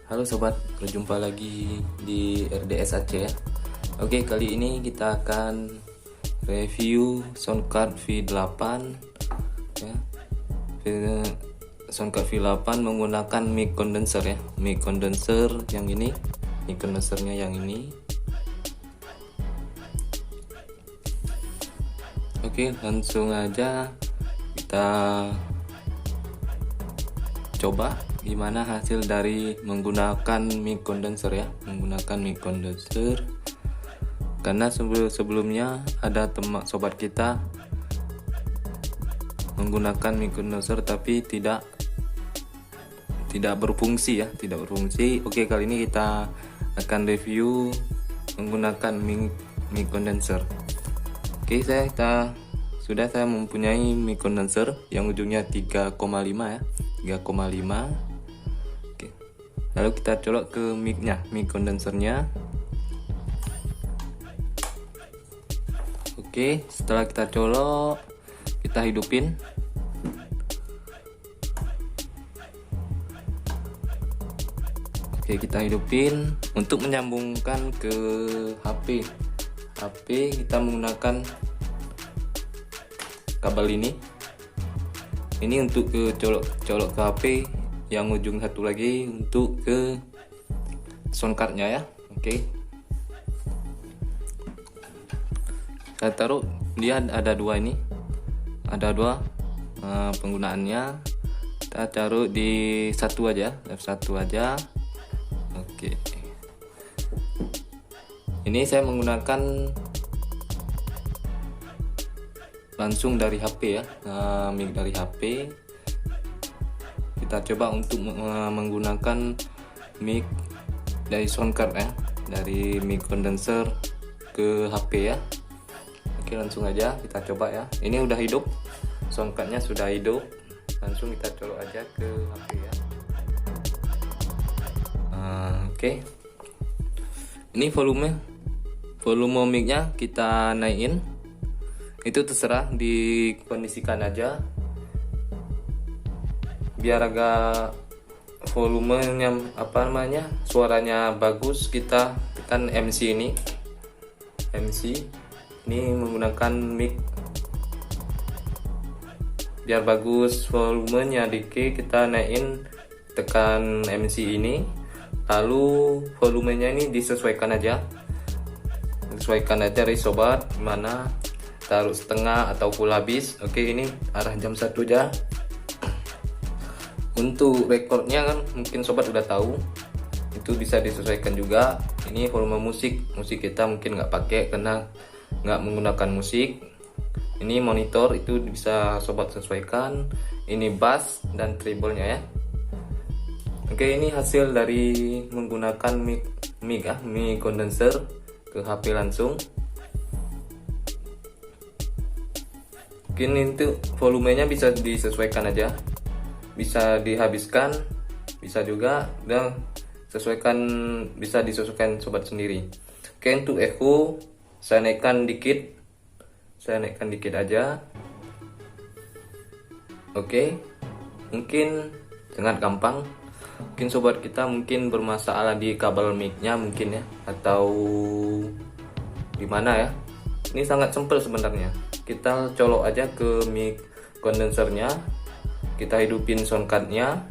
Halo sobat, berjumpa lagi di RDS Aceh ya. Oke, kali ini kita akan review soundcard V8 ya. Soundcard V8 menggunakan mic condenser ya. Mic condenser yang ini, mic condensernya yang ini. Oke, langsung aja kita coba gimana hasil dari menggunakan mic condenser ya, menggunakan mic condenser. Karena sebelumnya ada sobat kita menggunakan mic condenser tapi tidak berfungsi ya, tidak berfungsi. Oke, kali ini kita akan review menggunakan mic condenser. Oke, saya mempunyai mic condenser yang ujungnya 3,5 ya, 3,5. Oke. Lalu kita colok ke mic condensernya. Oke, setelah kita colok, kita hidupin. Oke, kita hidupin untuk menyambungkan ke HP. Kita menggunakan kabel ini untuk ke colok ke HP, yang ujung satu lagi untuk ke soundcardnya ya. Oke, saya taruh, dia ada dua penggunaannya. Kita taruh di satu aja, F1 aja. Oke, ini saya menggunakan langsung dari HP ya, mic dari HP. Kita coba untuk menggunakan mic dari soundcard ya, dari mic condenser ke HP ya. Oke, langsung aja kita coba ya. Ini udah hidup, soundcardnya sudah hidup. Langsung kita colok aja ke HP ya. Oke, ini volume micnya kita naikin. Itu terserah, dikondisikan aja biar agak volumenya suaranya bagus. Kita tekan MC ini menggunakan mic biar bagus volumenya. Dikit kita naikin, tekan MC ini, lalu volumenya ini disesuaikan aja dari sobat, mana taruh setengah atau full habis. Oke, ini arah jam 1 aja. Untuk recordnya kan mungkin sobat udah tahu, itu bisa disesuaikan juga. Ini volume musik kita mungkin nggak pakai karena nggak menggunakan musik. Ini monitor, itu bisa sobat sesuaikan. Ini bass dan treble-nya ya. Oke, ini hasil dari menggunakan mic condenser ke HP langsung. Mungkin itu volumenya bisa disesuaikan aja, bisa dihabiskan, bisa juga, dan bisa disesuaikan sobat sendiri. Oke, untuk echo saya naikkan dikit aja. Oke, mungkin sangat gampang. Mungkin sobat kita mungkin bermasalah di kabel micnya mungkin ya, atau di mana ya. Ini sangat simpel sebenarnya. Kita colok aja ke mic condensernya, kita hidupin soundcardnya,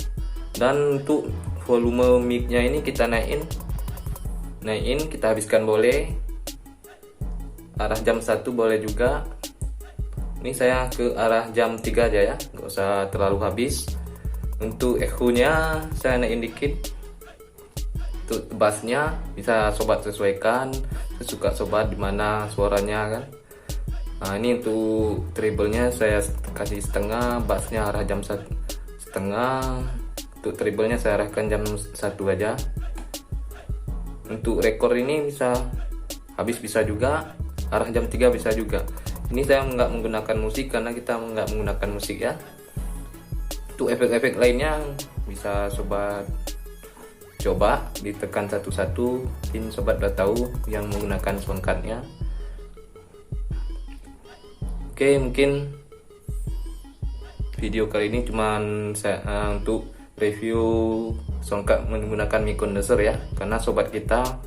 dan untuk volume micnya ini kita naikin, kita habiskan boleh, arah jam 1 boleh juga. Ini saya ke arah jam 3 aja ya, nggak usah terlalu habis. Untuk echo-nya saya naikin dikit. Untuk bassnya bisa sobat sesuaikan sesuka sobat, dimana suaranya kan. Nah, ini untuk treble-nya saya kasih setengah, bassnya arah jam 1,5. Untuk treble-nya saya arahkan jam 1 aja. Untuk record ini bisa habis, bisa juga arah jam 3 bisa juga. Ini saya nggak menggunakan musik karena kita nggak menggunakan musik ya. Untuk efek-efek lainnya bisa sobat coba ditekan satu-satu. Mungkin sobat udah tahu yang menggunakan soundcardnya. Oke, mungkin video kali ini cuman untuk review menggunakan mic condenser ya, karena sobat kita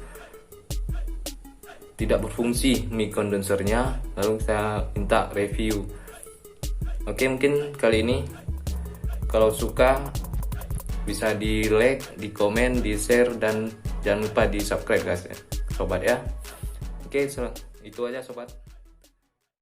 tidak berfungsi mic condensernya, lalu saya minta review. Oke, mungkin kali ini kalau suka bisa di like, di komen, di share, dan jangan lupa di subscribe guys ya sobat ya. Oke, itu aja sobat.